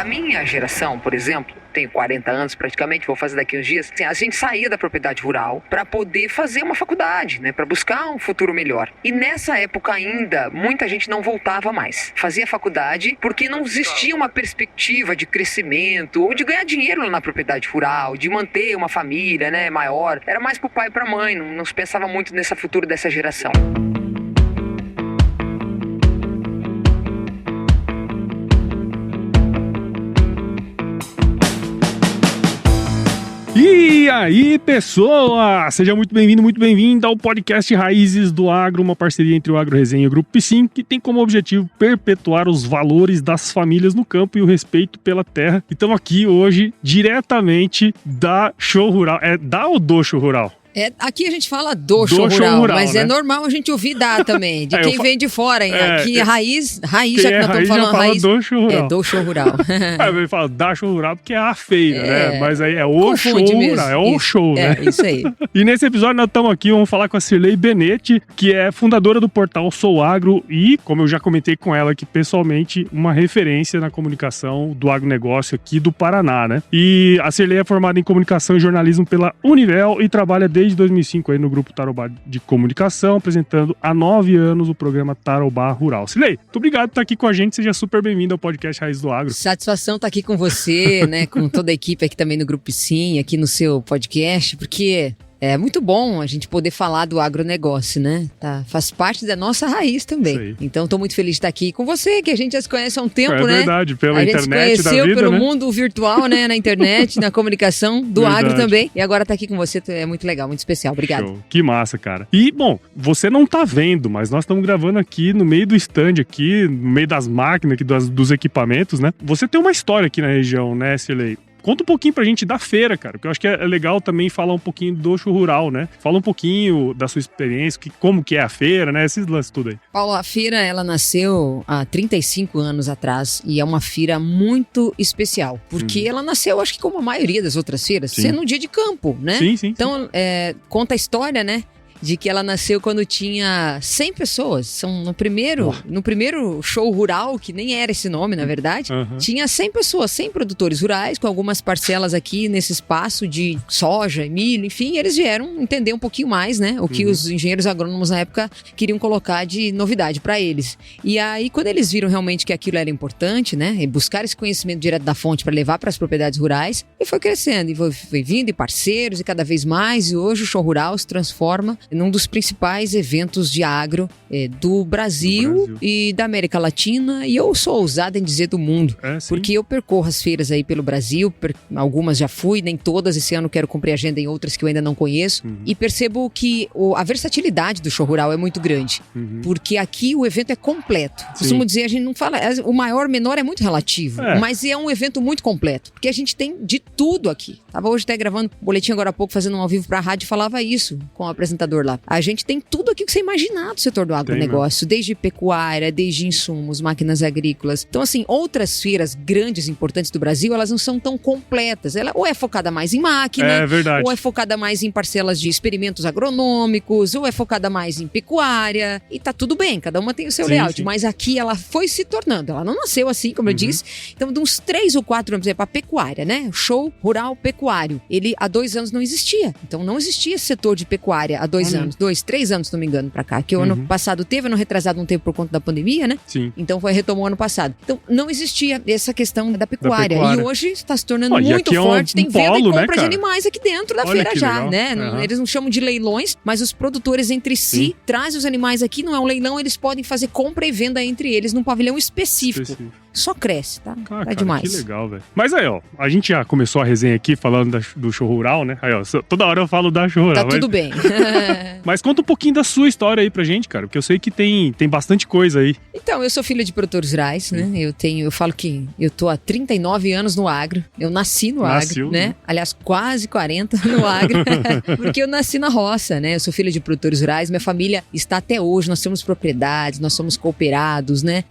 A minha geração, por exemplo, tenho 40 anos praticamente, vou fazer daqui uns dias, assim, a gente saía da propriedade rural para poder fazer uma faculdade, né, para buscar um futuro melhor. E nessa época ainda, muita gente não voltava mais. Fazia faculdade porque não existia uma perspectiva de crescimento ou de ganhar dinheiro lá na propriedade rural, de manter uma família, né, maior. Era mais pro pai e pra mãe, não se pensava muito nesse futuro dessa geração. E aí, pessoa! Seja muito bem-vindo ao podcast Raízes do Agro, uma parceria entre o Agro Resenha e o Grupo Piscin, que tem como objetivo perpetuar os valores das famílias no campo e o respeito pela terra. E estamos aqui hoje diretamente da Show Rural. É da ou do Show Rural? Aqui a gente fala do show rural, mas né? É normal a gente ouvir da também, de quem vem de fora. Aqui raiz, já que nós estamos falando raiz. Do show rural. É do show rural. Aí fala da show rural porque é a feira, né? Mas aí é o show rural, é o show, né? É, isso aí. E nesse episódio nós estamos aqui, vamos falar com a Cirlei Benetti, que é fundadora do portal Sou Agro e, como eu já comentei com ela aqui pessoalmente, uma referência na comunicação do agronegócio aqui do Paraná, né? E a Cirlei é formada em comunicação e jornalismo pela Univel e trabalha desde 2005 aí no Grupo Tarobá de Comunicação, apresentando há 9 anos o programa Tarobá Rural. Cirlei, muito obrigado por estar aqui com a gente, seja super bem-vindo ao podcast Raiz do Agro. Satisfação estar aqui com você, né, com toda a equipe aqui também no Grupo Sim, aqui no seu podcast, porque é muito bom a gente poder falar do agronegócio, né? Faz parte da nossa raiz também. Então, estou muito feliz de estar aqui com você, que a gente já se conhece há um tempo, né? É verdade, pela internet da vida, A gente se conheceu pelo né? mundo virtual, né? Na internet, na comunicação do agro também. E agora estar aqui com você é muito legal, muito especial. Obrigado. Show. Que massa, cara. E, bom, você não tá vendo, mas nós estamos gravando aqui no meio do stand aqui, no meio das máquinas aqui, dos equipamentos, né? Você tem uma história aqui na região, né, Cirlei? Conta um pouquinho pra gente da feira, cara, porque eu acho que é legal também falar um pouquinho do show rural, né? Fala um pouquinho da sua experiência, como que é a feira, né? Esses lances tudo aí. Paulo, a feira, ela nasceu há 35 anos atrás e é uma feira muito especial, porque ela nasceu, acho que como a maioria das outras feiras, sendo um dia de campo, né? Sim. Então, conta a história, né? De que ela nasceu quando tinha 100 pessoas. No primeiro show rural, que nem era esse nome, na verdade, tinha 100 pessoas, 100 produtores rurais, com algumas parcelas aqui nesse espaço de soja, milho, enfim, eles vieram entender um pouquinho mais, né? O que os engenheiros agrônomos na época queriam colocar de novidade para eles. E aí, quando eles viram realmente que aquilo era importante, né? E buscar esse conhecimento direto da fonte para levar para as propriedades rurais, e foi crescendo, e foi vindo, e parceiros, e cada vez mais, e hoje o show rural se transforma num dos principais eventos de agro do Brasil e da América Latina, e eu sou ousada em dizer do mundo, porque eu percorro as feiras aí pelo Brasil, algumas já fui, nem todas, esse ano quero cumprir agenda em outras que eu ainda não conheço, e percebo que a versatilidade do show rural é muito grande, porque aqui o evento é completo. Costumo dizer, a gente não fala, o maior, menor é muito relativo, mas é um evento muito completo, porque a gente tem de tudo aqui. Tava hoje até gravando boletim agora há pouco, fazendo um ao vivo pra rádio, falava isso com o apresentador lá. A gente tem tudo aqui que você imaginar do setor do agronegócio, desde pecuária, desde insumos, máquinas agrícolas. Então, assim, outras feiras grandes, importantes do Brasil, elas não são tão completas. Ela ou é focada mais em máquina, ou é focada mais em parcelas de experimentos agronômicos, ou é focada mais em pecuária. E tá tudo bem, cada uma tem o seu layout. Mas aqui ela foi se tornando. Ela não nasceu assim, como eu disse. Então, de uns 3 ou 4 anos, para pecuária, né? Show rural pecuário. Ele há 2 anos não existia. Então, não existia esse setor de pecuária há 2 anos. 3 anos, se não me engano, pra cá. Que o ano passado teve, ano retrasado um tempo por conta da pandemia, né? Sim. Então retomou ano passado. Então não existia essa questão da pecuária. E hoje está se tornando muito forte. Tem venda e compra de animais aqui dentro da feira já, legal, né? Eles não chamam de leilões, mas os produtores entre si trazem os animais aqui, não é um leilão, eles podem fazer compra e venda entre eles num pavilhão específico. Só cresce, tá? É demais. Que legal, velho. Mas aí, ó, a gente já começou a resenha aqui falando do show rural, né? Aí, ó, toda hora eu falo da show rural. Tá tudo bem. Mas conta um pouquinho da sua história aí pra gente, cara, porque eu sei que tem bastante coisa aí. Então, eu sou filha de produtores rurais, né? Eu falo que eu tô há 39 anos no agro. Eu nasci no agro, né? Aliás, quase 40 no agro, porque eu nasci na roça, né? Eu sou filha de produtores rurais, minha família está até hoje, nós temos propriedades, nós somos cooperados, né?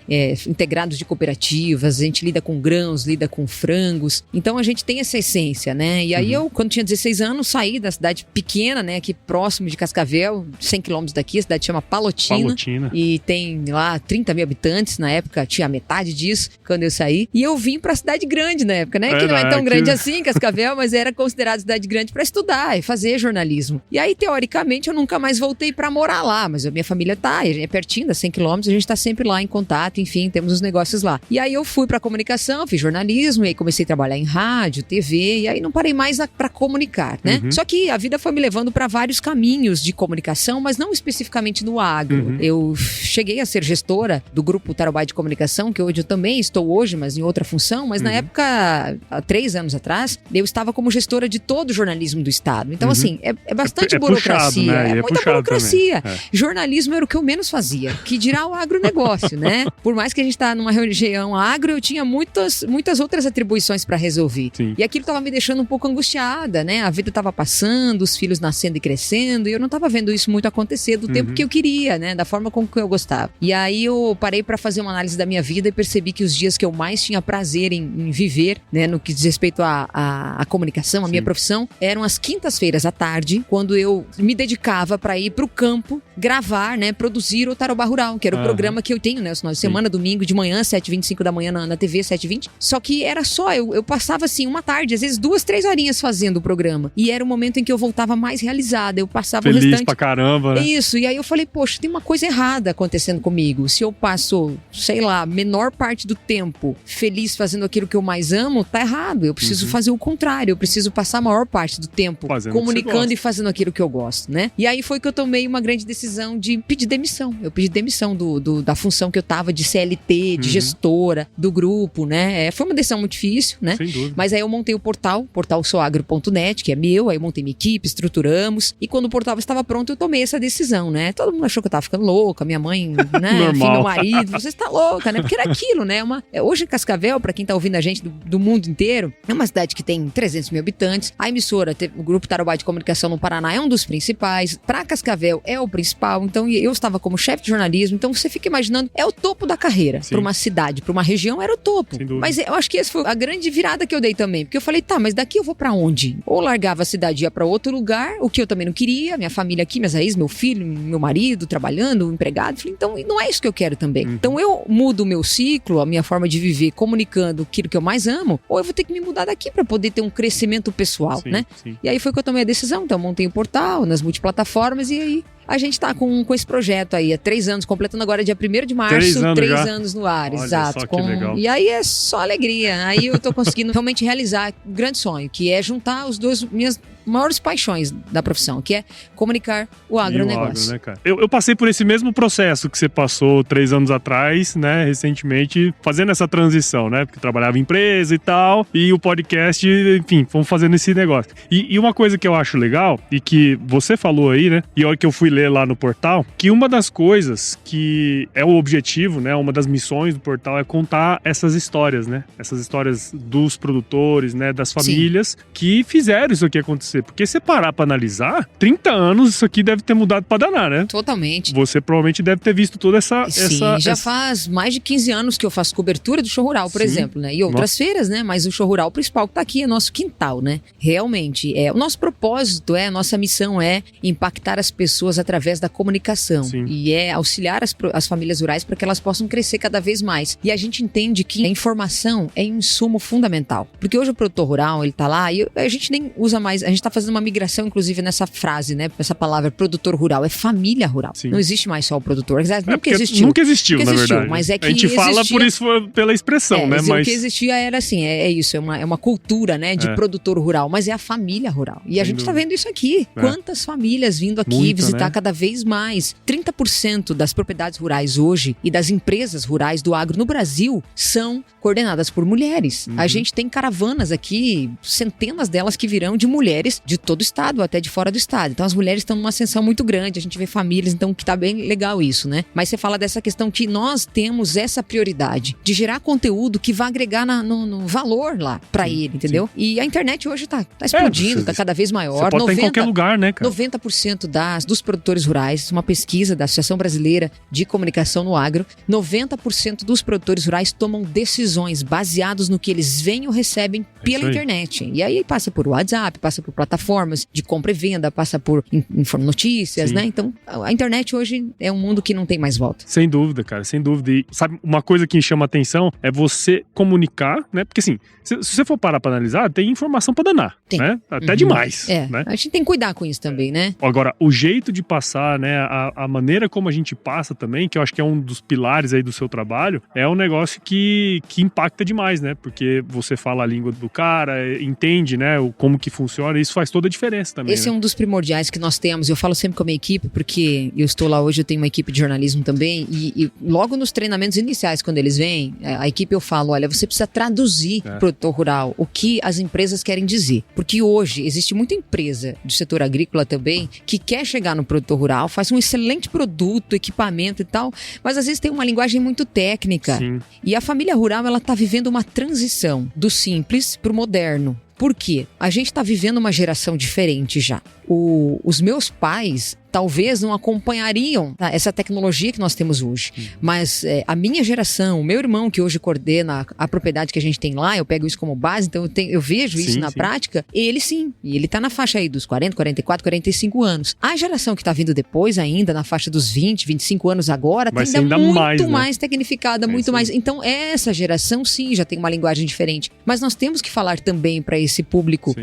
Integrados de cooperativa. produtivas, a gente lida com grãos, lida com frangos. Então a gente tem essa essência, né? E aí eu, quando tinha 16 anos, saí da cidade pequena, né? Aqui próximo de Cascavel, 100 quilômetros daqui, a cidade chama Palotina. E tem lá 30 mil habitantes. Na época tinha metade disso quando eu saí. E eu vim pra cidade grande na época, né? Que não é tão grande assim, Cascavel, mas era considerada cidade grande pra estudar e fazer jornalismo. E aí, teoricamente, eu nunca mais voltei pra morar lá, mas a minha família tá, é pertinho, dá 100 quilômetros, a gente tá sempre lá em contato, enfim, temos os negócios lá. E aí eu fui pra comunicação, fiz jornalismo, e aí comecei a trabalhar em rádio, TV, e aí não parei mais pra comunicar, né? Só que a vida foi me levando pra vários caminhos de comunicação, mas não especificamente no agro. Eu cheguei a ser gestora do grupo Tarobá de Comunicação, que hoje eu também estou hoje, mas em outra função, mas na época, há 3 anos atrás, eu estava como gestora de todo o jornalismo do estado. Então, assim, é bastante burocracia, puxado, né? é muita burocracia. Jornalismo era o que eu menos fazia, que dirá o agronegócio, né? Por mais que a gente tá numa região agro, eu tinha muitas outras atribuições para resolver. Sim. E aquilo tava me deixando um pouco angustiada, né? A vida tava passando, os filhos nascendo e crescendo, e eu não tava vendo isso muito acontecer do tempo que eu queria, né? Da forma como que eu gostava. E aí eu parei para fazer uma análise da minha vida e percebi que os dias que eu mais tinha prazer em viver, né? No que diz respeito à comunicação, a minha profissão, eram as quintas-feiras à tarde, quando eu me dedicava para ir pro campo, gravar, né? Produzir o Tarobá Rural, que era o programa que eu tenho, né? Os finais de semana, domingo de manhã, 7h25 da manhã na TV, 7h20. Só que era só, eu passava assim uma tarde, às vezes 2, 3 horinhas fazendo o programa. E era o momento em que eu voltava mais realizada. Eu passava feliz o restante... pra caramba, né? Isso. E aí eu falei, poxa, tem uma coisa errada acontecendo comigo. Se eu passo, sei lá, menor parte do tempo feliz fazendo aquilo que eu mais amo, tá errado. Eu preciso fazer o contrário. Eu preciso passar a maior parte do tempo fazendo comunicando e fazendo aquilo que eu gosto, né? E aí foi que eu tomei uma grande decisão de pedir demissão. Eu pedi demissão da função que eu tava de CLT, de gestora, do grupo, né? Foi uma decisão muito difícil, né? Sem dúvida. Mas aí eu montei o portal soagro.net, que é meu, aí eu montei minha equipe, estruturamos, e quando o portal estava pronto, eu tomei essa decisão, né? Todo mundo achou que eu tava ficando louca, minha mãe, né? Enfim, meu marido, você está louca, né? Porque era aquilo, né? Hoje em Cascavel, pra quem tá ouvindo a gente do mundo inteiro, é uma cidade que tem 300 mil habitantes, a emissora, o grupo Tarobá de Comunicação no Paraná é um dos principais, pra Cascavel é o principal, então eu estava como chefe de jornalismo, então você fica imaginando, é o topo da carreira, pra uma cidade, pra uma região, era o topo. Mas eu acho que essa foi a grande virada que eu dei também, porque eu falei, tá, mas daqui eu vou pra onde? Ou largava a cidade e ia pra outro lugar, o que eu também não queria, minha família aqui, minhas raízes, meu filho, meu marido, trabalhando, empregado, falei, então não é isso que eu quero também. Então eu mudo o meu ciclo, a minha forma de viver, comunicando aquilo que eu mais amo, ou eu vou ter que me mudar daqui pra poder ter um crescimento pessoal, né? Sim. E aí foi que eu tomei a decisão, então eu montei o portal nas multiplataformas e aí a gente tá com esse projeto aí há 3 anos, completando agora dia 1º de março, 3 anos no ar, olha, exato. Só que legal. E aí é só alegria. Aí eu tô conseguindo realmente realizar um grande sonho, que é juntar os dois minhas maiores paixões da profissão, que é comunicar o agronegócio. Né, cara? Eu passei por esse mesmo processo que você passou 3 anos atrás, né, recentemente, fazendo essa transição, né, porque trabalhava em empresa e tal, e o podcast, enfim, fomos fazendo esse negócio. E uma coisa que eu acho legal, e que você falou aí, né, e a hora que eu fui ler lá no portal, que uma das coisas que é o objetivo, né, uma das missões do portal é contar essas histórias, né, essas histórias dos produtores, né, das famílias que fizeram isso aqui acontecer. Porque se parar pra analisar, 30 anos isso aqui deve ter mudado pra danar, né? Totalmente. Você provavelmente deve ter visto toda essa... Sim, já faz mais de 15 anos que eu faço cobertura do show rural, por exemplo, né? E outras feiras, né? Mas o show rural principal que tá aqui é nosso quintal, né? Realmente, o nosso propósito, a nossa missão é impactar as pessoas através da comunicação. Sim. E é auxiliar as famílias rurais para que elas possam crescer cada vez mais. E a gente entende que a informação é um insumo fundamental. Porque hoje o produtor rural, ele tá lá e a gente nem usa mais... A gente tá fazendo uma migração, inclusive, nessa frase, né? Essa palavra produtor rural, é família rural. Sim. Não existe mais só o produtor. Nunca existiu. Nunca existiu, na verdade. Mas é que a gente fala por isso, pela expressão, né? Mas o que existia era assim, é isso, é uma cultura, né? De produtor rural, mas é a família rural. E a gente tá vendo isso aqui. Quantas famílias vindo aqui visitar cada vez mais. 30% das propriedades rurais hoje e das empresas rurais do agro no Brasil são coordenadas por mulheres. A gente tem caravanas aqui, centenas delas que virão de mulheres mulheres de todo o estado, até de fora do estado. Então as mulheres estão numa ascensão muito grande, a gente vê famílias, então que tá bem legal isso, né? Mas você fala dessa questão que nós temos essa prioridade de gerar conteúdo que vai agregar no valor lá pra ele, entendeu? Sim. E a internet hoje tá explodindo, tá cada vez maior. Você pode estar em qualquer lugar, né, cara? 90% dos produtores rurais, uma pesquisa da Associação Brasileira de Comunicação no Agro, 90% dos produtores rurais tomam decisões baseadas no que eles veem ou recebem pela internet. E aí passa por WhatsApp, passa por plataformas de compra e venda, passa por notícias, né? Então, a internet hoje é um mundo que não tem mais volta. Sem dúvida, cara, sem dúvida. E sabe, uma coisa que chama atenção é você comunicar, né? Porque assim, se você for parar pra analisar, tem informação pra danar, né? Até demais, né? A gente tem que cuidar com isso também, né? Agora, o jeito de passar, né? A maneira como a gente passa também, que eu acho que é um dos pilares aí do seu trabalho, é um negócio que impacta demais, né? Porque você fala a língua do cara, entende, né? Como que funciona, e isso faz toda a diferença também. Esse é um dos primordiais que nós temos. Eu falo sempre com a minha equipe, porque eu estou lá hoje, eu tenho uma equipe de jornalismo também, e logo nos treinamentos iniciais, quando eles vêm, a equipe eu falo, olha, você precisa traduzir pro produtor rural o que as empresas querem dizer. Porque hoje existe muita empresa do setor agrícola também que quer chegar no produtor rural, faz um excelente produto, equipamento e tal, mas às vezes tem uma linguagem muito técnica. Sim. E a família rural, ela tá vivendo uma transição do simples pro moderno. Por quê? A gente está vivendo uma geração diferente já. Os meus pais talvez não acompanhariam essa tecnologia que nós temos hoje. Mas a minha geração, o meu irmão que hoje coordena a propriedade que a gente tem lá, eu pego isso como base, então eu vejo isso na prática, ele sim. E ele tá na faixa aí dos 40, 44, 45 anos. A geração que tá vindo depois ainda, na faixa dos 20, 25 anos agora, vai tá ainda muito mais, mais tecnificada, muito mais. Então essa geração sim já tem uma linguagem diferente. Mas nós temos que falar também para esse público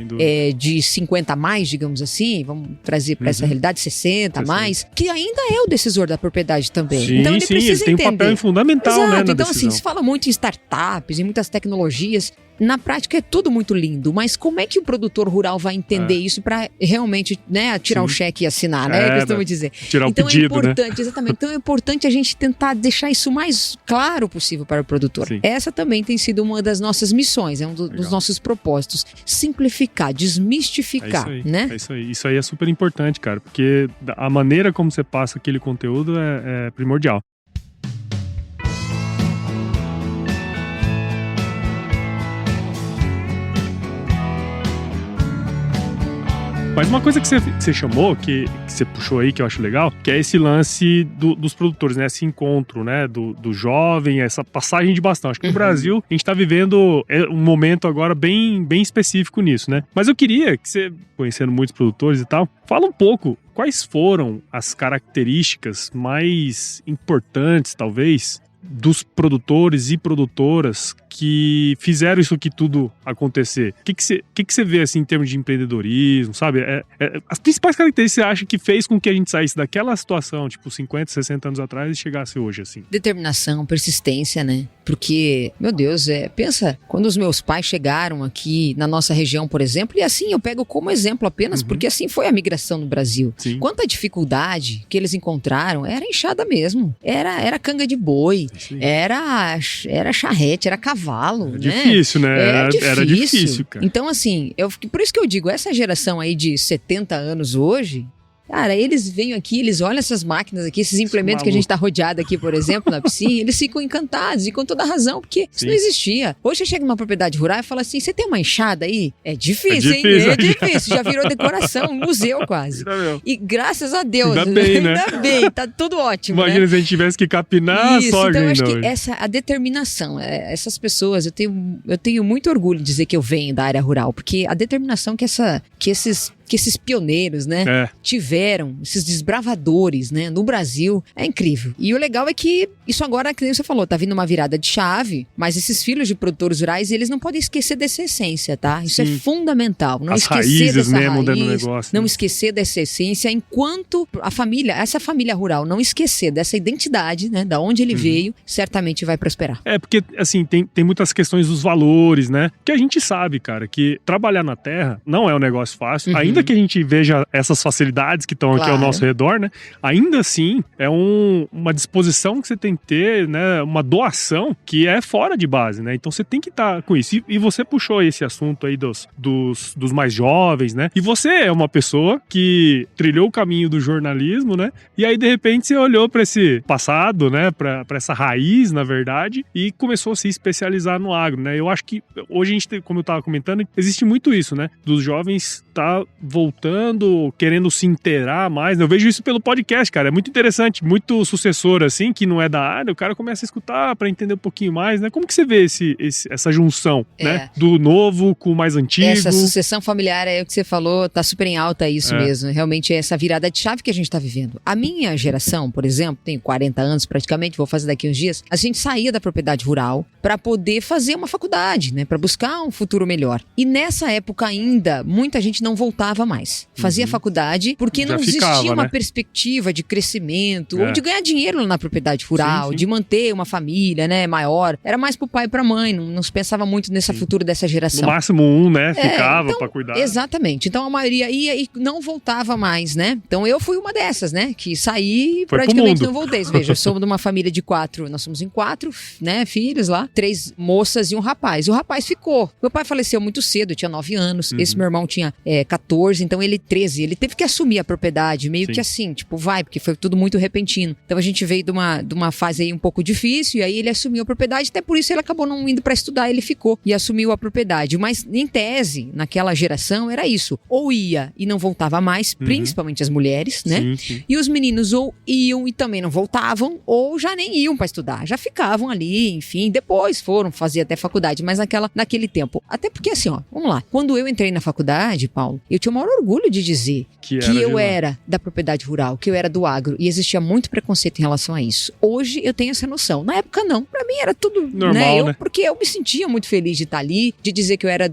de 50 a mais, digamos assim, vamos trazer para essa realidade, 60 a mais, que ainda é o decisor da propriedade também. Sim, então ele precisa tem entender. Um papel fundamental, exato, né, na então decisão. assim, se fala muito em startups, em muitas tecnologias. Na prática é tudo muito lindo, mas como é que o produtor rural vai entender isso para realmente, né, tirar o cheque e assinar, né? Eu costumo dizer. Tirar então o pedido, é importante, exatamente. Então é importante a gente tentar deixar isso o mais claro possível para o produtor. Sim. Essa também tem sido uma das nossas missões, é um dos nossos propósitos. Simplificar, desmistificar, né? É isso aí. Isso aí é super importante, cara, porque a maneira como você passa aquele conteúdo é primordial. Mas uma coisa que você chamou, que você puxou aí, que eu acho legal, que é esse lance dos produtores, né? Esse encontro, né? Do jovem, essa passagem de bastão. Acho que no Brasil a gente tá vivendo um momento agora bem específico nisso, né? Mas eu queria que você, conhecendo muitos produtores e tal, fala um pouco quais foram as características mais importantes, talvez, dos produtores e produtoras que fizeram isso aqui tudo acontecer. O que você vê assim em termos de empreendedorismo, sabe? As principais características que você acha que fez com que a gente saísse daquela situação, tipo 50, 60 anos atrás, e chegasse hoje, assim? Determinação, persistência, né? Porque, meu Deus, pensa, quando os meus pais chegaram aqui na nossa região, por exemplo, e assim eu pego como exemplo apenas, porque assim foi a migração no Brasil. Sim. Quanta dificuldade que eles encontraram, era enxada mesmo, era canga de boi, era charrete, era cavalo, né? Difícil, né? Era difícil, cara. Então, assim, por isso que eu digo, essa geração aí de 70 anos hoje, cara, eles vêm aqui, eles olham essas máquinas aqui, esses implementos que a gente tá rodeado aqui, por exemplo, na piscina, eles ficam encantados e com toda a razão, porque isso não existia. Hoje você chega numa propriedade rural e fala assim, você tem uma enxada aí? É difícil, hein? É difícil, já virou decoração, um museu quase. E graças a Deus, ainda bem, né? Ainda bem, tá tudo ótimo, Imagina, né? Se a gente tivesse que capinar isso, soja. Então eu acho hoje. que a determinação, essas pessoas, eu tenho muito orgulho de dizer que eu venho da área rural, porque a determinação que esses pioneiros, né, tiveram, esses desbravadores, né, no Brasil, é incrível. E o legal é que isso agora, que nem você falou, tá vindo uma virada de chave, mas esses filhos de produtores rurais, eles não podem esquecer dessa essência, tá? Isso é fundamental. Não esquecer raízes, dessa né, raiz, mudando o negócio. não esquecer dessa essência, enquanto essa família rural não esquecer dessa identidade, né, da onde ele veio, certamente vai prosperar. Porque, assim, tem muitas questões dos valores, né? Que a gente sabe, cara, que trabalhar na terra não é um negócio fácil, ainda ainda que a gente veja essas facilidades que estão aqui ao nosso redor, né? Ainda assim, é uma disposição que você tem que ter, né? Uma doação que é fora de base, né? Então você tem que estar com isso. E você puxou esse assunto aí dos mais jovens, né? E você é uma pessoa que trilhou o caminho do jornalismo, né? E aí, de repente, você olhou para esse passado, né? Para essa raiz, na verdade, e começou a se especializar no agro, né? Eu acho que hoje a gente, como eu estava comentando, existe muito isso, né? Dos jovens tá voltando, querendo se inteirar mais, né? Eu vejo isso pelo podcast, cara. É muito interessante, muito sucessor, assim, que não é da área, o cara começa a escutar para entender um pouquinho mais, né? Como que você vê essa junção, né? Do novo com o mais antigo? Essa sucessão familiar, é o que você falou, tá super em alta isso mesmo. Realmente é essa virada de chave que a gente tá vivendo. A minha geração, por exemplo, tenho 40 anos praticamente, vou fazer daqui uns dias, a gente saía da propriedade rural para poder fazer uma faculdade, né? Para buscar um futuro melhor. E nessa época ainda, muita gente não voltava mais. Fazia faculdade porque já não ficava, existia uma né? perspectiva de crescimento ou de ganhar dinheiro na propriedade rural, de manter uma família, né, maior. Era mais pro pai e pra mãe, não se pensava muito nesse futuro dessa geração. No máximo um, né? Ficava então, pra cuidar. Exatamente. Então a maioria ia e não voltava mais, né? Então eu fui uma dessas, né? Que saí e praticamente não voltei. Veja, eu sou de uma família de 4, nós somos em 4, né? Filhos lá, 3 moças e um rapaz. O rapaz ficou. Meu pai faleceu muito cedo, eu tinha 9 anos. Esse meu irmão tinha 14, então ele 13. Ele teve que assumir a propriedade, meio que assim, tipo, porque foi tudo muito repentino. Então a gente veio de uma fase aí um pouco difícil, e aí ele assumiu a propriedade, até por isso ele acabou não indo pra estudar, ele ficou e assumiu a propriedade. Mas em tese, naquela geração, era isso. Ou ia e não voltava mais, principalmente as mulheres, né? E os meninos ou iam e também não voltavam, ou já nem iam pra estudar, já ficavam ali, enfim, depois foram fazer até faculdade, mas naquele tempo. Até porque assim, ó, vamos lá. Quando eu entrei na faculdade, Paulo, eu tinha o maior orgulho de dizer que eu era da propriedade rural, que eu era do agro, e existia muito preconceito em relação a isso. Hoje eu tenho essa noção. Na época não. Pra mim era tudo normal, né? Porque eu me sentia muito feliz de estar ali, de dizer que eu era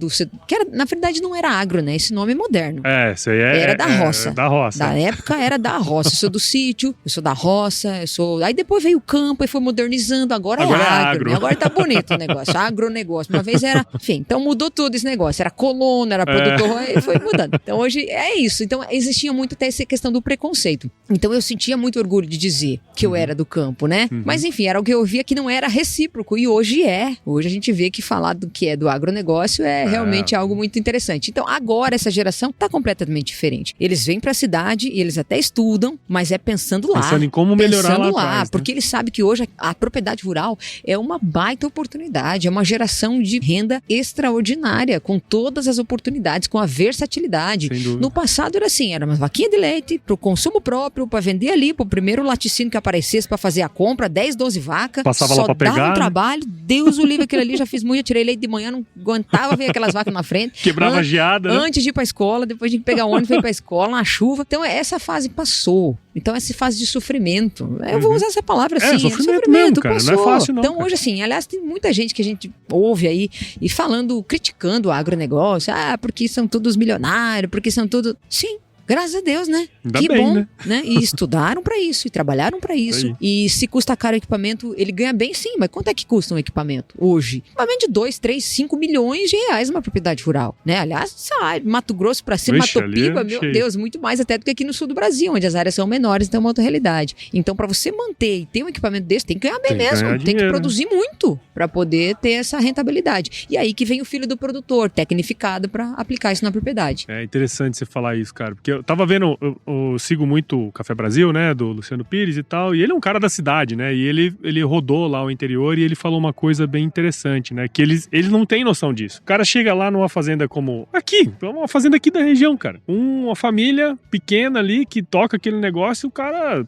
na verdade não era agro, né? Esse nome é moderno. Isso aí era da roça. Da roça. Da época era da roça. Eu sou do sítio, eu sou da roça, Aí depois veio o campo e foi modernizando. Agora é agro. Né? Agora tá bonito o negócio. Agronegócio. Uma vez era... Enfim, então mudou tudo esse negócio. Era colono, era produtor, e foi mudando. Então hoje é isso. Então existia muito até essa questão do preconceito. Então eu sentia muito orgulho de dizer que eu era do campo, né? Mas enfim, era o que eu via que não era recíproco. E hoje é. Hoje a gente vê que falar do que é do agronegócio é realmente algo muito interessante. Então agora essa geração tá completamente diferente. Eles vêm pra cidade e eles até estudam, mas é pensando lá. Pensando em como melhorar lá atrás, né? Porque eles sabem que hoje a propriedade rural é uma baita oportunidade, é uma geração de renda extraordinária, com todas as oportunidades, com a versatilidade. No passado era assim, era uma vaquinha de leite pro consumo próprio, pra vender ali pro primeiro laticínio que aparecesse pra fazer a compra, 10, 12 vacas. Passava lá pra pegar. Só dava um trabalho, Deus o livre, aquilo ali já fiz muito, eu tirei leite de manhã, não aguentava ver aquelas vacas na frente. Quebrava geada, né? Antes de ir pra escola, depois de pegar o ônibus, foi pra escola, na chuva. Então essa fase passou. Então essa fase de sofrimento, eu vou usar essa palavra assim, sofrimento mesmo, cara, passou. não é fácil não. Então cara. Hoje assim, aliás, tem muita gente que a gente ouve aí e falando, criticando o agronegócio, porque são todos milionários, porque são tudo... Sim. Graças a Deus, né? Ainda que bem, bom, né? E estudaram pra isso, e trabalharam pra isso. E se custa caro o equipamento, ele ganha bem sim, mas quanto é que custa um equipamento hoje? Equipamento de 2, 3, 5 milhões de reais numa propriedade rural, né? Aliás, sai, Mato Grosso pra cima, Matopiba, meu Deus, muito mais até do que aqui no sul do Brasil, onde as áreas são menores, então é uma outra realidade. Então, pra você manter e ter um equipamento desse, tem que ganhar bem mesmo, tem que produzir muito pra poder ter essa rentabilidade. E aí que vem o filho do produtor, tecnificado pra aplicar isso na propriedade. É interessante você falar isso, cara, porque eu tava vendo, eu sigo muito o Café Brasil, né, do Luciano Pires e tal, e ele é um cara da cidade, né, e ele rodou lá o interior e ele falou uma coisa bem interessante, né, que eles não têm noção disso. O cara chega lá numa fazenda como aqui, uma fazenda aqui da região, cara, uma família pequena ali que toca aquele negócio, o cara,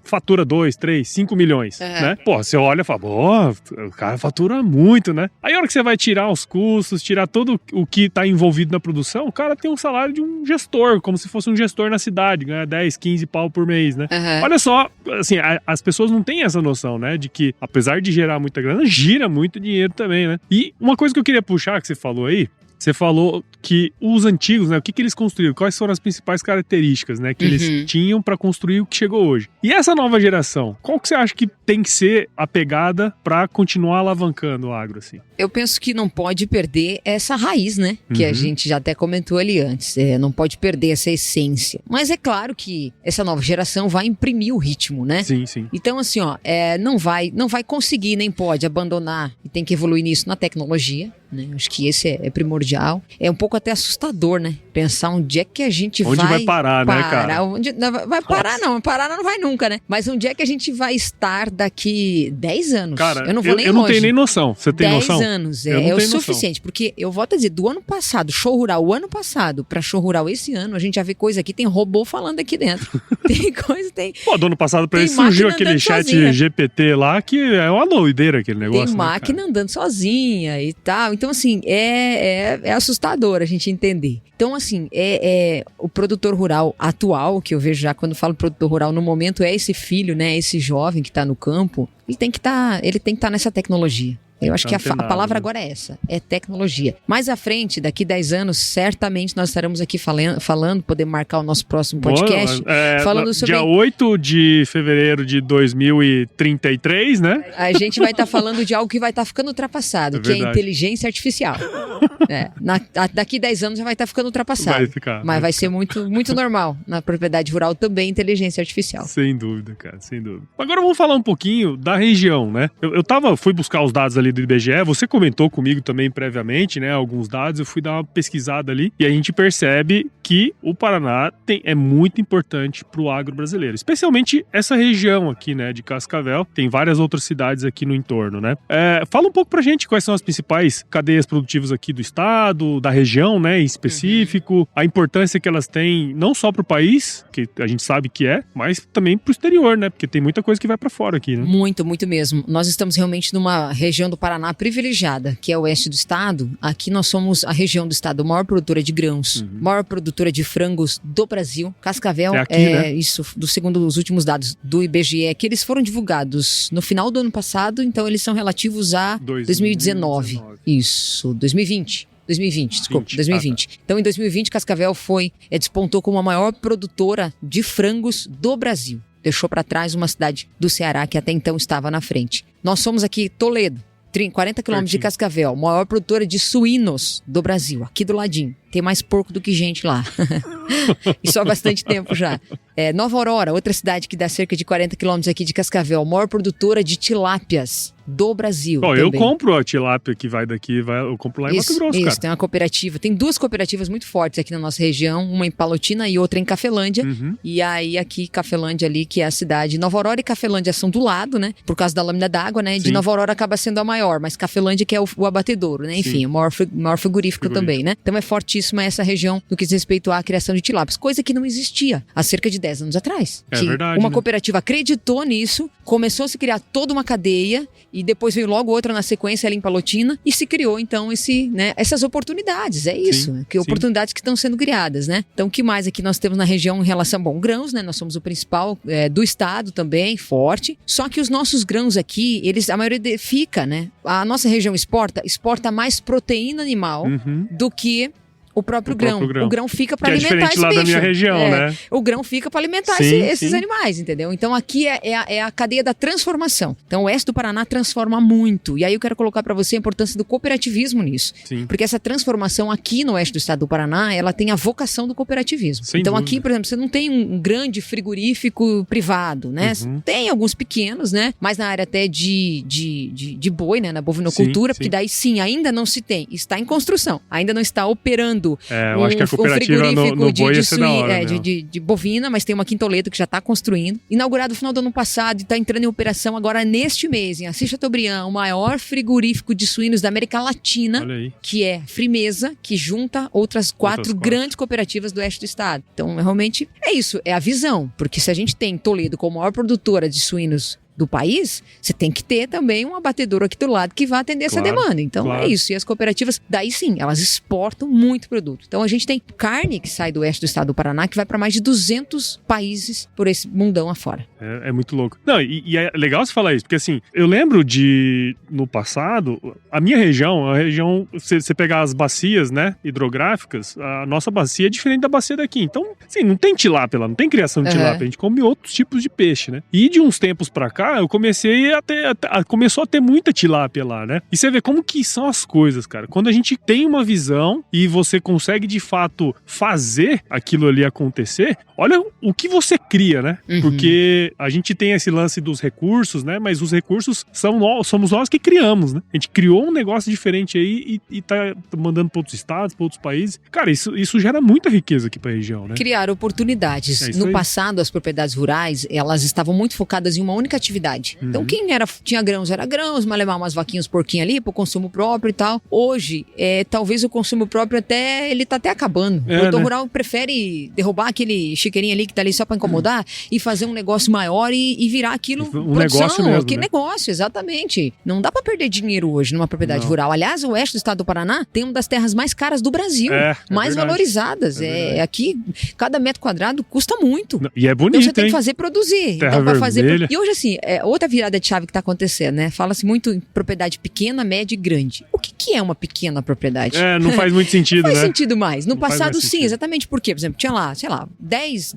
fatura 2, 3, 5 milhões, né, você olha e fala, o cara fatura muito, né, aí a hora que você vai tirar os custos, tirar todo o que tá envolvido na produção, o cara tem um salário de um gestor, como se fosse um gestor na cidade, ganha 10, 15 pau por mês, né? Olha só, assim, as pessoas não têm essa noção, né? De que, apesar de gerar muita grana, gira muito dinheiro também, né? E uma coisa que eu queria puxar, que você falou aí, você falou que os antigos, né, o que eles construíram? Quais foram as principais características, né, que eles tinham para construir o que chegou hoje? E essa nova geração, qual que você acha que tem que ser a pegada para continuar alavancando o agro, assim? Eu penso que não pode perder essa raiz, né? Que a gente já até comentou ali antes. Não pode perder essa essência. Mas é claro que essa nova geração vai imprimir o ritmo, né? Sim, sim. Então, assim, não vai conseguir, nem pode abandonar, e tem que evoluir nisso na tecnologia, né? Acho que esse é primordial. É um pouco até assustador, né? Pensar onde é que a gente Onde vai parar, né, cara? Vai parar não vai nunca, né? Mas onde é que a gente vai estar daqui 10 anos? Cara, eu não vou nem eu não longe. tenho nem noção. Você tem 10 noção? anos é o suficiente, porque eu volto a dizer, do ano passado, show rural, o ano passado, pra show rural esse ano, a gente já vê coisa aqui, tem robô falando aqui dentro. Tem coisa, tem... Pô, do ano passado pra ele surgiu aquele chat sozinha. GPT lá, que é uma doideira aquele negócio. Tem máquina andando sozinha e tal. Então, assim, é assustador a gente entender. Então, assim, o produtor rural atual, que eu vejo já quando falo produtor rural, no momento é esse filho, né, esse jovem que tá no campo, ele tem que estar nessa tecnologia. Eu acho que a palavra agora é essa, é tecnologia. Mais à frente, daqui 10 anos, certamente nós estaremos aqui falando, podemos marcar o nosso próximo podcast, falando sobre... Dia 8 de fevereiro de 2033, né? A gente vai estar falando de algo que vai estar ficando ultrapassado, que é a inteligência artificial. Daqui 10 anos já vai estar ficando ultrapassado. Mas vai ser muito, muito normal. Na propriedade rural também, inteligência artificial. Sem dúvida, cara, sem dúvida. Agora vamos falar um pouquinho da região, né? Fui buscar os dados ali do IBGE, você comentou comigo também previamente, né, alguns dados, eu fui dar uma pesquisada ali e a gente percebe que o Paraná é muito importante para o agro brasileiro, especialmente essa região aqui, né, de Cascavel, tem várias outras cidades aqui no entorno, né. Fala um pouco pra gente quais são as principais cadeias produtivas aqui do estado, da região, né, em específico, a importância que elas têm não só para o país, que a gente sabe que mas também para o exterior, né, porque tem muita coisa que vai para fora aqui, né. Muito, muito mesmo. Nós estamos realmente numa região do Paraná privilegiada, que é o oeste do estado. Aqui nós somos a região do estado maior produtora de grãos, maior produtora de frangos do Brasil. Cascavel né? Isso, segundo os últimos dados do IBGE, que eles foram divulgados no final do ano passado, então eles são relativos a 2019. Isso, 2020. 2020. Então, em 2020, Cascavel despontou como a maior produtora de frangos do Brasil. Deixou para trás uma cidade do Ceará que até então estava na frente. Nós somos aqui Toledo, 40 quilômetros de Cascavel, maior produtora de suínos do Brasil, aqui do ladinho. Tem mais porco do que gente lá. Isso há bastante tempo já. Nova Aurora, outra cidade que dá cerca de 40 quilômetros aqui de Cascavel, maior produtora de tilápias do Brasil. Eu compro a tilápia que vai daqui, eu compro lá em Mato Grosso, cara. Tem uma cooperativa, tem duas cooperativas muito fortes aqui na nossa região, uma em Palotina e outra em Cafelândia. E aí aqui, Cafelândia ali, que é a cidade. Nova Aurora e Cafelândia são do lado, né? Por causa da lâmina d'água, né? De Nova Aurora acaba sendo a maior, mas Cafelândia que é o abatedouro, né? Enfim, o maior frigorífico também, né? Então é fortíssima essa região no que diz respeito à criação de tilápias, coisa que não existia há cerca de 10 anos atrás. É verdade, uma né? cooperativa acreditou nisso, começou a se criar toda uma cadeia e depois veio logo outra na sequência ali em Palotina e se criou então essas oportunidades, oportunidades que estão sendo criadas, né? Então o que mais aqui nós temos na região em relação, grãos, né? Nós somos o principal do estado também, forte, só que os nossos grãos aqui, a maioria fica, né? A nossa região exporta mais proteína animal do que o próprio grão. O grão fica para alimentar esse bicho. Lá da minha região, né? O grão fica para alimentar esses animais, entendeu? Então aqui é a cadeia da transformação. Então o oeste do Paraná transforma muito. E aí eu quero colocar para você a importância do cooperativismo nisso. Porque essa transformação aqui no oeste do estado do Paraná, ela tem a vocação do cooperativismo. Então aqui, por exemplo, você não tem um grande frigorífico privado, né? Tem alguns pequenos, né? Mas na área até de boi, né? Na bovinocultura, porque daí ainda não se tem. Está em construção. Ainda não está operando eu acho que a cooperativa no boi ia ser da hora, de bovina, mas tem uma aqui em Toledo que já está construindo. Inaugurado no final do ano passado e está entrando em operação agora neste mês, em Assis Chateaubriand, o maior frigorífico de suínos da América Latina, que é Frimeza, que junta outras quatro grandes cooperativas do oeste do estado. Então, realmente, é isso, é a visão. Porque se a gente tem Toledo como maior produtora de suínos do país, você tem que ter também um abatedor aqui do lado que vai atender essa demanda. Então é isso. E as cooperativas, daí sim, elas exportam muito produto. Então a gente tem carne que sai do oeste do estado do Paraná que vai para mais de 200 países por esse mundão afora. É muito louco. Não, e é legal você falar isso, porque assim, eu lembro no passado, a região, você pegar as bacias, né, hidrográficas, a nossa bacia é diferente da bacia daqui. Então, assim, não tem tilápia lá, não tem criação de tilápia, a gente come outros tipos de peixe, né? E de uns tempos pra cá, eu comecei começou a ter muita tilápia lá, né? E você vê como que são as coisas, cara. Quando a gente tem uma visão e você consegue, de fato, fazer aquilo ali acontecer, olha o que você cria, né? Porque a gente tem esse lance dos recursos, né? Mas os recursos somos nós que criamos, né? A gente criou um negócio diferente aí e tá mandando para outros estados, para outros países. Cara, isso gera muita riqueza aqui pra região, né? Criar oportunidades. No passado, as propriedades rurais, elas estavam muito focadas em uma única atividade. Então, quem tinha grãos, era grãos, mas levar umas vaquinhas, porquinhos ali pro consumo próprio e tal. Hoje, talvez o consumo próprio ele tá até acabando. O produtor rural prefere derrubar aquele chiqueirinho ali que tá ali só pra incomodar e fazer um negócio maior e virar aquilo um negócio mesmo, que né? Negócio, exatamente. Não dá pra perder dinheiro hoje numa propriedade rural. Aliás, o oeste do estado do Paraná tem uma das terras mais caras do Brasil. Mais valorizadas. Aqui, cada metro quadrado custa muito. E é bonito, então você tem que fazer produzir. Terra vermelha. E hoje, assim, outra virada de chave que tá acontecendo, né? Fala-se muito em propriedade pequena, média e grande. O que é uma pequena propriedade? Não faz muito sentido, não né? Não faz sentido mais. No não passado, sim, exatamente. Por quê? Por exemplo, tinha lá, sei lá, 10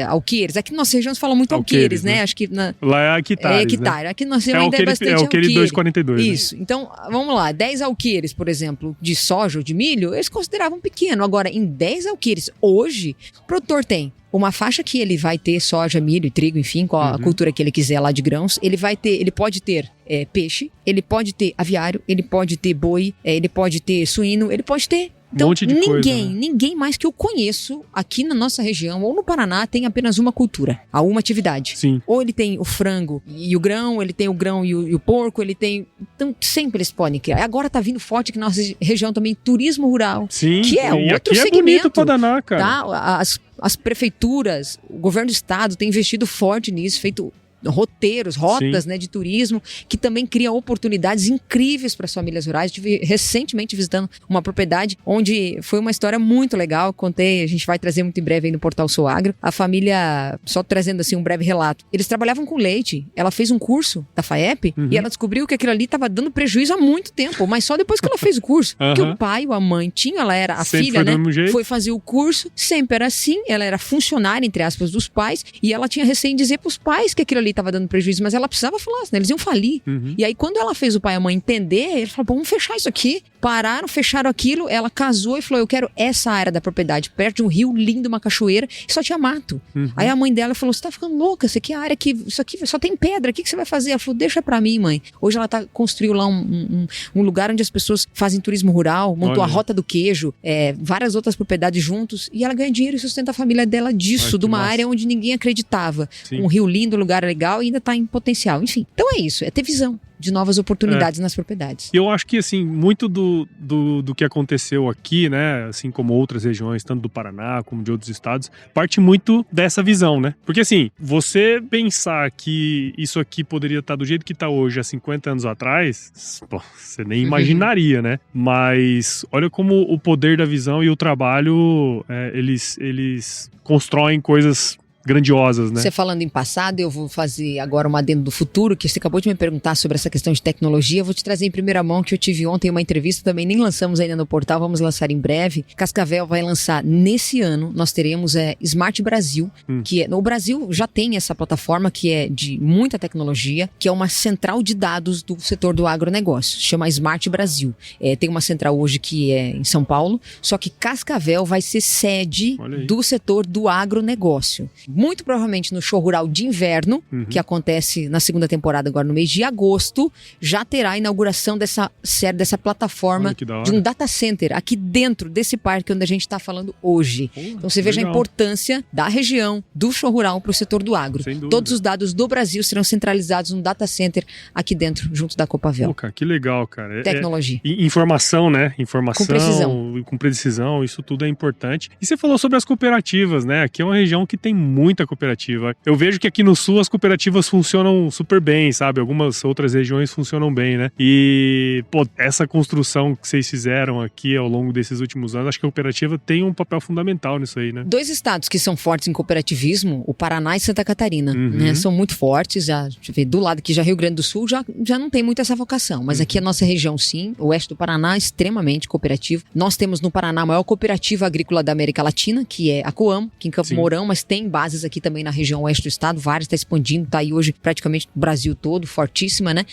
alqueires. Aqui na nossa região se fala muito alqueires, né? Acho que lá é hectares, hectare. Né? Aqui na nossa região ainda é bastante alqueire 242. Isso. Né? Então, vamos lá. 10 alqueires, por exemplo, de soja ou de milho, eles consideravam pequeno. Agora, em 10 alqueires, hoje, o produtor tem uma faixa que ele vai ter soja, milho, trigo, enfim, qual a cultura que ele quiser lá de grãos. Ele pode ter peixe, ele pode ter aviário, ele pode ter boi, ele pode ter suíno, ele pode ter... Então, monte de ninguém mais que eu conheço aqui na nossa região ou no Paraná tem apenas uma cultura, uma atividade. Sim. Ou ele tem o frango e o grão, ele tem o grão e o porco, ele tem... Então, sempre eles podem criar. Agora tá vindo forte aqui na nossa região também turismo rural. Sim. Que é outro aqui segmento. É bonito pra danar, cara. Tá? As prefeituras, o governo do estado tem investido forte nisso, feito roteiros, rotas, né, de turismo, que também cria oportunidades incríveis para as famílias rurais. Estive recentemente visitando uma propriedade onde foi uma história muito legal, contei, a gente vai trazer muito em breve aí no Portal Sou Agro. A família, só trazendo assim um breve relato, eles trabalhavam com leite, ela fez um curso da FAEP e ela descobriu que aquilo ali estava dando prejuízo há muito tempo, mas só depois que ela fez o curso, que o pai ou a mãe tinha, ela era a sempre filha, né, foi fazer o curso, sempre era assim, ela era funcionária, entre aspas, dos pais, e ela tinha receio em dizer para os pais que aquilo ali estava dando prejuízo, mas ela precisava falar, senão eles iam falir. E aí, quando ela fez o pai e a mãe entender, ele falou, vamos fechar isso aqui. Pararam, fecharam aquilo, ela casou e falou, eu quero essa área da propriedade, perto de um rio lindo, uma cachoeira, e só tinha mato. Aí a mãe dela falou, você tá ficando louca, isso aqui é a área que, isso aqui só tem pedra, o que você vai fazer? Ela falou, deixa pra mim, mãe. Hoje ela construiu lá um lugar onde as pessoas fazem turismo rural, montou a Rota do Queijo, várias outras propriedades juntos, e ela ganha dinheiro e sustenta a família dela disso, de uma área onde ninguém acreditava. Um rio lindo, um lugar legal, e ainda tá em potencial. Enfim, então é isso, é ter visão de novas oportunidades nas propriedades. Eu acho que, assim, muito do que aconteceu aqui, né, assim como outras regiões, tanto do Paraná como de outros estados, parte muito dessa visão, né? Porque, assim, você pensar que isso aqui poderia estar do jeito que está hoje há 50 anos atrás, pô, você nem imaginaria, né? Mas olha como o poder da visão e o trabalho, eles constroem coisas grandiosas, né? Você falando em passado, eu vou fazer agora uma adendo do futuro, que você acabou de me perguntar sobre essa questão de tecnologia. Eu vou te trazer em primeira mão que eu tive ontem uma entrevista, também nem lançamos ainda no portal, vamos lançar em breve. Cascavel vai lançar nesse ano, nós teremos Smart Brasil, que no Brasil já tem essa plataforma que é de muita tecnologia, que é uma central de dados do setor do agronegócio, chama Smart Brasil. Tem uma central hoje que é em São Paulo, só que Cascavel vai ser sede do setor do agronegócio. Muito provavelmente no show rural de inverno, que acontece na segunda temporada agora no mês de agosto, já terá a inauguração dessa plataforma de um data center aqui dentro desse parque onde a gente está falando hoje. Então você veja a importância da região, do show rural para o setor do agro. Todos os dados do Brasil serão centralizados num data center aqui dentro, junto da Copavel. Pô, cara, que legal, cara. Tecnologia. Informação, né? Informação. Com precisão. Com precisão, isso tudo é importante. E você falou sobre as cooperativas, né? Aqui é uma região que tem muita cooperativa. Eu vejo que aqui no Sul as cooperativas funcionam super bem, sabe? Algumas outras regiões funcionam bem, né? E, pô, essa construção que vocês fizeram aqui ao longo desses últimos anos, acho que a cooperativa tem um papel fundamental nisso aí, né? 2 estados que são fortes em cooperativismo, o Paraná e Santa Catarina, né? São muito fortes, já, deixa eu ver, do lado aqui já Rio Grande do Sul já não tem muito essa vocação, mas aqui a nossa região sim, o oeste do Paraná é extremamente cooperativo. Nós temos no Paraná a maior cooperativa agrícola da América Latina, que é a Coamo, aqui em Campo Mourão, mas tem bases aqui também na região oeste do estado, várias, está expandindo, está aí hoje praticamente no Brasil todo, fortíssima, né?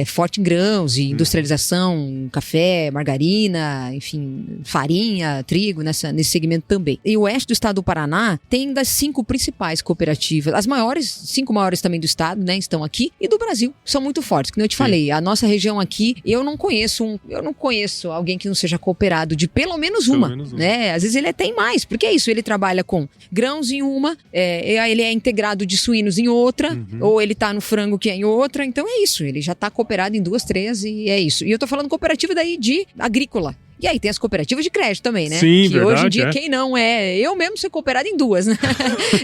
Forte em grãos e industrialização, café, margarina, enfim, farinha, trigo, nesse segmento também. E o oeste do estado do Paraná tem das 5 principais cooperativas, as maiores, 5 maiores também do estado, né? Estão aqui, e do Brasil, são muito fortes, como eu te falei, a nossa região aqui, eu não conheço alguém que não seja cooperado de pelo menos uma, né? Às vezes ele até tem mais, porque é isso, ele trabalha com grãos em uma, ele é integrado de suínos em outra, ou ele tá no frango que é em outra, então é isso, ele já tá cooperado em 2, 3 e é isso. E eu tô falando cooperativa daí de agrícola. E aí tem as cooperativas de crédito também, né? Sim, que verdade, hoje em dia quem não é... Eu mesmo sou cooperado em 2, né?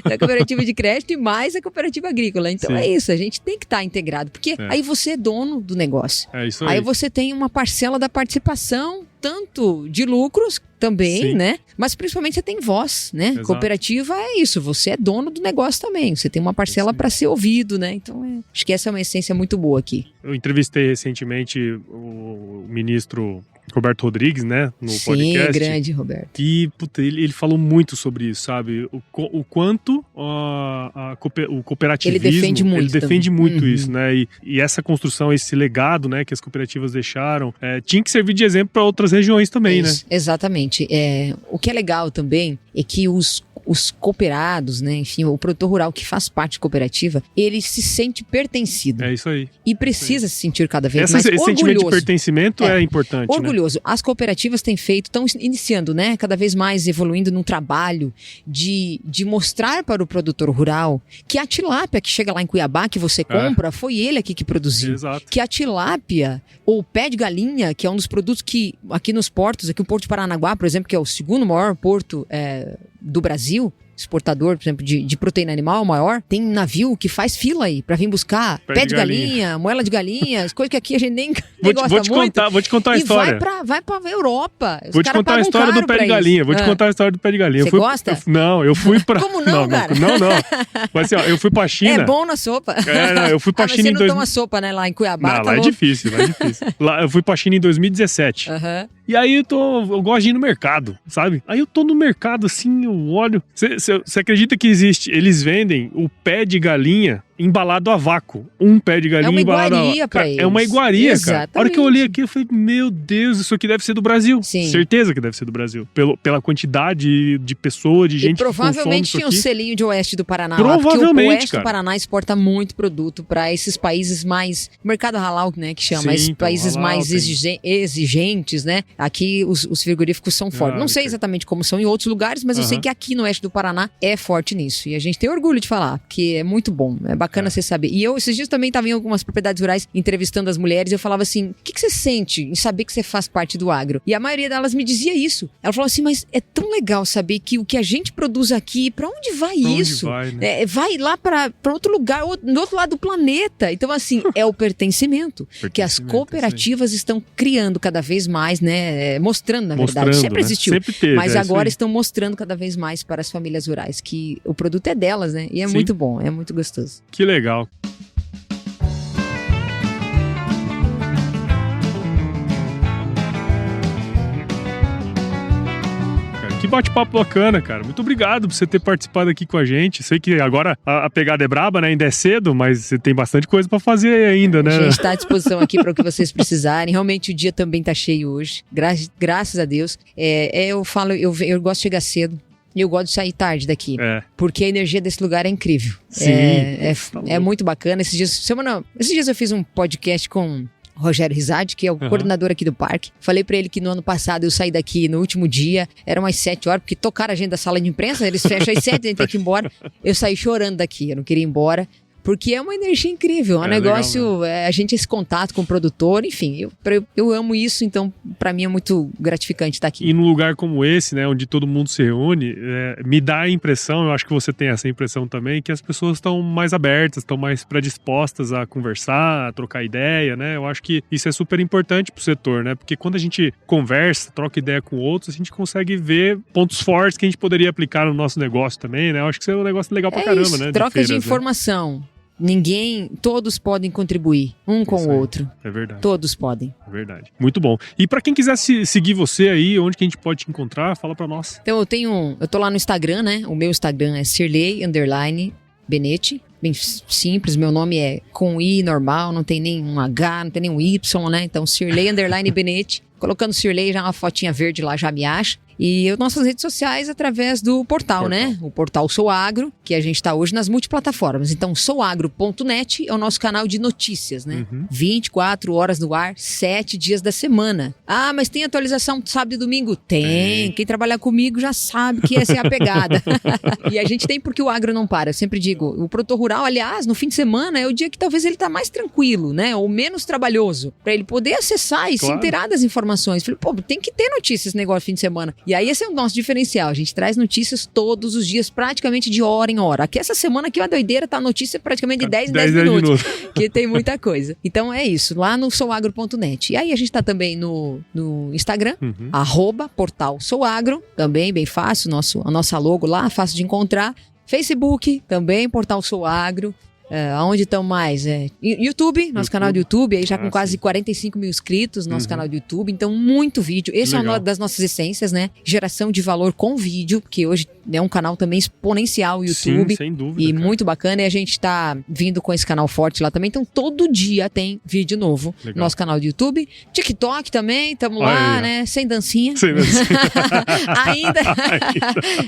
A cooperativa de crédito e mais a cooperativa agrícola. Então é isso, a gente tem que estar integrado, porque aí você é dono do negócio. É isso aí. Aí você tem uma parcela da participação, tanto de lucros também, né? Mas principalmente você tem voz, né? Exato. Cooperativa é isso, você é dono do negócio também, você tem uma parcela para ser ouvido, né? Então acho que essa é uma essência muito boa aqui. Eu entrevistei recentemente o ministro Roberto Rodrigues, né, no podcast. Sim, grande Roberto. E, puta, ele falou muito sobre isso, sabe? O quanto o cooperativismo... Ele defende muito isso, né? E essa construção, esse legado, né, que as cooperativas deixaram, tinha que servir de exemplo para outras regiões também, isso, né? Exatamente. O que é legal também é que os cooperados, né, enfim, o produtor rural que faz parte de cooperativa, ele se sente pertencido. É isso aí. E precisa se sentir cada vez mais orgulhoso. Esse sentimento de pertencimento é importante, orgulhoso. Né? As cooperativas têm feito, estão iniciando, né, cada vez mais evoluindo num trabalho de mostrar para o produtor rural que a tilápia que chega lá em Cuiabá, que você compra, foi ele aqui que produziu. Exato. Que a tilápia, ou o pé de galinha, que é um dos produtos que aqui nos portos, aqui o Porto de Paranaguá, por exemplo, que é o segundo maior porto do Brasil, exportador, por exemplo, de proteína animal maior, tem navio que faz fila aí pra vir buscar pé de galinha, moela de galinha, coisas que aqui a gente nem gosta muito. Vou te contar a história. E vai pra Europa. Vou te contar a história do pé de galinha. Vou te contar a história do pé de galinha. Você gosta? Eu fui pra... Como não, cara? Não. Mas assim, ó, eu fui pra China. É bom na sopa. Eu fui pra China em 2017. Você não toma sopa, né, lá em Cuiabá? Não, lá é difícil, Lá eu fui pra China em 2017. E aí eu gosto de ir no mercado, sabe? Aí eu tô no mercado, assim, eu olho... Você acredita que eles vendem o pé de galinha embalado a vácuo. Um pé de galinha embalado a vácuo. É uma iguaria pra eles. É uma iguaria, cara. A hora que eu olhei aqui, eu falei, meu Deus, isso aqui deve ser do Brasil. Sim. Certeza que deve ser do Brasil. Pela quantidade de pessoas, de gente que consome isso aqui. Provavelmente tinha um selinho de oeste do Paraná. Provavelmente, porque o oeste do Paraná exporta muito produto para esses países mais... Mercado halal, né, que chama. Esses países halal, mais exigentes, né? Aqui os frigoríficos são fortes. Não sei exatamente como são em outros lugares, mas eu sei que aqui no oeste do Paraná é forte nisso. E a gente tem orgulho de falar, porque é muito bom. É bacana você saber. E eu, esses dias também estava em algumas propriedades rurais entrevistando as mulheres e eu falava assim, o que você sente em saber que você faz parte do agro? E a maioria delas me dizia isso. Ela falou assim, mas é tão legal saber que o que a gente produz aqui, pra onde vai isso? Onde vai, né? Vai lá pra outro lugar, do outro lado do planeta. Então assim, é o pertencimento que as cooperativas estão criando cada vez mais, né? Mostrando, na verdade. Sempre existiu. Sempre teve, mas agora estão mostrando cada vez mais para as famílias rurais que o produto é delas, né? E é muito bom, é muito gostoso. Que legal. Que bate-papo bacana, cara. Muito obrigado por você ter participado aqui com a gente. Sei que agora a pegada é braba, né? Ainda é cedo, mas você tem bastante coisa pra fazer ainda, né? A gente tá à disposição aqui para o que vocês precisarem. Realmente o dia também tá cheio hoje. Graças a Deus. Eu falo, eu gosto de chegar cedo. E eu gosto de sair tarde daqui. Porque a energia desse lugar é incrível. Sim, é muito bacana. Esses dias eu fiz um podcast com Rogério Rizade, que é o coordenador aqui do parque. Falei pra ele que no ano passado eu saí daqui no último dia, eram umas 7 horas, porque tocaram a gente da sala de imprensa, eles fecham às 7, a gente tem que ir embora. Eu saí chorando daqui, eu não queria ir embora. Porque é uma energia incrível, é um negócio, a gente esse contato com o produtor, enfim, eu amo isso, então pra mim é muito gratificante estar aqui. E num lugar como esse, né, onde todo mundo se reúne, me dá a impressão, eu acho que você tem essa impressão também, que as pessoas estão mais abertas, estão mais predispostas a conversar, a trocar ideia, né? Eu acho que isso é super importante pro setor, né? Porque quando a gente conversa, troca ideia com outros, a gente consegue ver pontos fortes que a gente poderia aplicar no nosso negócio também, né? Eu acho que isso é um negócio legal pra caramba, isso, né? Troca de informação. Todos podem contribuir um com o outro. É verdade. Todos podem. É verdade. Muito bom. E pra quem quiser seguir você aí, onde que a gente pode te encontrar? Fala pra nós. Então eu tô lá no Instagram, né? O meu Instagram é Sirley_Benetti. Bem simples, meu nome é com I normal, não tem nem um H, não tem nem um Y, né? Então Sirley_Benetti. Colocando Sirley, já uma fotinha verde lá já me acha. E nossas redes sociais através do portal, né? O portal Sou Agro, que a gente está hoje nas multiplataformas. Então, souagro.net é o nosso canal de notícias, né? 24 horas no ar, 7 dias da semana. Ah, mas tem atualização sábado e domingo? Tem. Quem trabalhar comigo já sabe que essa é a pegada. E a gente tem porque o agro não para. Eu sempre digo, o produtor rural, aliás, no fim de semana é o dia que talvez ele tá mais tranquilo, né? Ou menos trabalhoso, para ele poder acessar e se inteirar das informações. Falei, pô, tem que ter notícias esse negócio no fim de semana. E aí esse é o nosso diferencial, a gente traz notícias todos os dias, praticamente de hora em hora. Aqui essa semana aqui uma doideira, tá a notícia praticamente de 10 em 10 minutos, que tem muita coisa. Então é isso, lá no souagro.net. E aí a gente tá também no Instagram, @portal_souagro, também bem fácil, a nossa logo lá, fácil de encontrar. Facebook, também Portal Sou Agro. Aonde estão mais? YouTube, nosso canal do YouTube, aí já com quase 45 mil inscritos, nosso canal do YouTube, então muito vídeo. Esse é uma das nossas essências, né? Geração de valor com vídeo, porque hoje é um canal também exponencial o YouTube. Sim, sem dúvida. E muito bacana, e a gente tá vindo com esse canal forte lá também, então todo dia tem vídeo novo no nosso canal do YouTube. TikTok também, estamos lá, né? Sem dancinha. Sem dancinha. Ainda.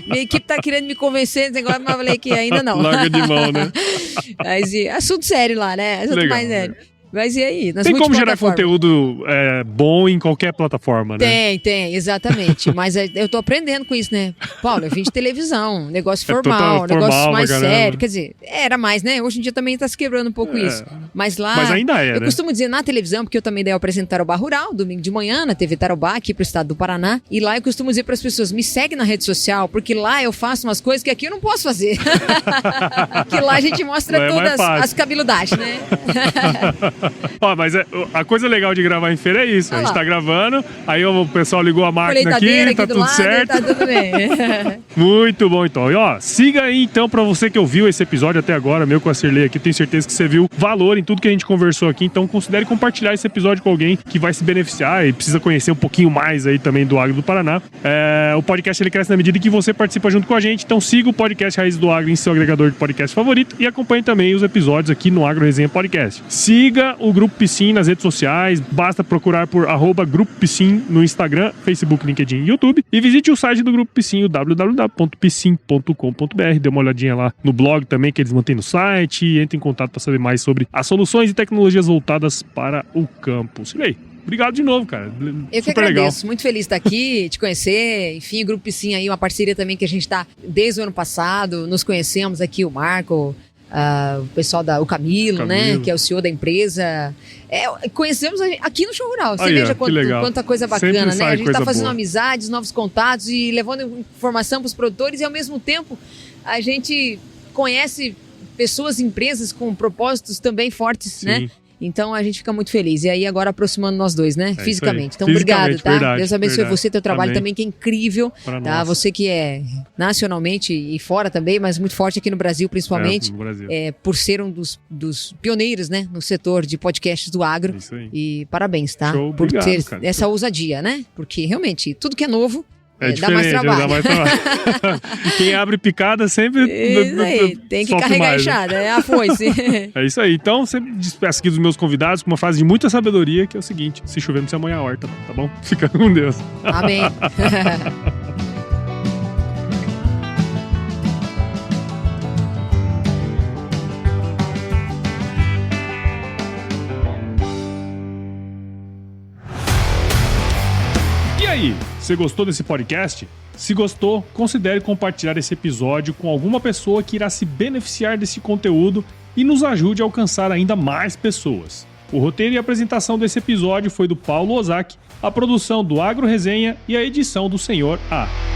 Minha equipe tá querendo me convencer desse negócio, mas eu falei que ainda não. Larga de mão, né? Mas assunto sério lá, né? Assunto mais sério. Mas e aí? Tem como gerar conteúdo bom em qualquer plataforma, né? Tem, exatamente. Mas eu tô aprendendo com isso, né? Paulo, eu vim de televisão, negócio formal, negócio mais sério. Quer dizer, era mais, né? Hoje em dia também tá se quebrando um pouco isso. Mas lá... Mas ainda é, eu costumo dizer na televisão, porque eu também daí eu apresento Tarobá Rural, domingo de manhã, na TV Tarobá, aqui pro estado do Paraná. E lá eu costumo dizer pras pessoas, me segue na rede social, porque lá eu faço umas coisas que aqui eu não posso fazer. Que lá a gente mostra todas as cabeludagens, né? Mas a coisa legal de gravar em feira é isso. A gente tá gravando, aí o pessoal ligou a máquina aqui, tá tudo certo. Tá tudo bem. Muito bom, então. E siga aí, então, pra você que ouviu esse episódio até agora, meu com a Sirley aqui, tenho certeza que você viu valor em tudo que a gente conversou aqui, então considere compartilhar esse episódio com alguém que vai se beneficiar e precisa conhecer um pouquinho mais aí também do Agro do Paraná. O podcast, ele cresce na medida que você participa junto com a gente, então siga o podcast Raiz do Agro em seu agregador de podcast favorito e acompanhe também os episódios aqui no Agro Resenha Podcast. Siga o Grupo Piscin nas redes sociais, basta procurar por @Grupo Piscin no Instagram, Facebook, LinkedIn e YouTube, e visite o site do Grupo Piscin, o www.piscin.com.br, dê uma olhadinha lá no blog também que eles mantêm no site, e entre em contato para saber mais sobre as soluções e tecnologias voltadas para o campo. Sirley, obrigado de novo, cara. Eu que agradeço, muito feliz de estar aqui, te conhecer, enfim, o Grupo Piscin aí, uma parceria também que a gente está desde o ano passado, nos conhecemos aqui, o Marco, o pessoal o Camilo, né, que é o CEO da empresa. Conhecemos aqui no Show Rural. Você veja quanta coisa bacana, né? A gente tá fazendo amizades, novos contatos e levando informação para os produtores, e ao mesmo tempo a gente conhece pessoas, empresas com propósitos também fortes, né? Então a gente fica muito feliz. E aí agora aproximando nós dois, né? Fisicamente. Então obrigado, tá? Verdade, Deus abençoe você, teu trabalho Amém. também, que é incrível. Tá? Você que é nacionalmente e fora também, mas muito forte aqui no Brasil, principalmente. No Brasil. Por ser um dos pioneiros, né? No setor de podcasts do agro. Isso aí. E parabéns, tá? Show, por obrigado, ter cara. essa ousadia, né? Porque realmente tudo que é novo dá mais trabalho. Dá mais trabalho. Quem abre picada sempre... Isso aí, tem que carregar a enxada, é a foice. É isso aí. Então, sempre despeço aqui dos meus convidados com uma frase de muita sabedoria, que é o seguinte: se chover, não se amanhã a horta, tá bom? Fica com Deus. Amém. E aí, você gostou desse podcast? Se gostou, considere compartilhar esse episódio com alguma pessoa que irá se beneficiar desse conteúdo e nos ajude a alcançar ainda mais pessoas. O roteiro e a apresentação desse episódio foi do Paulo Ozaki, a produção do Agro Resenha e a edição do Senhor A.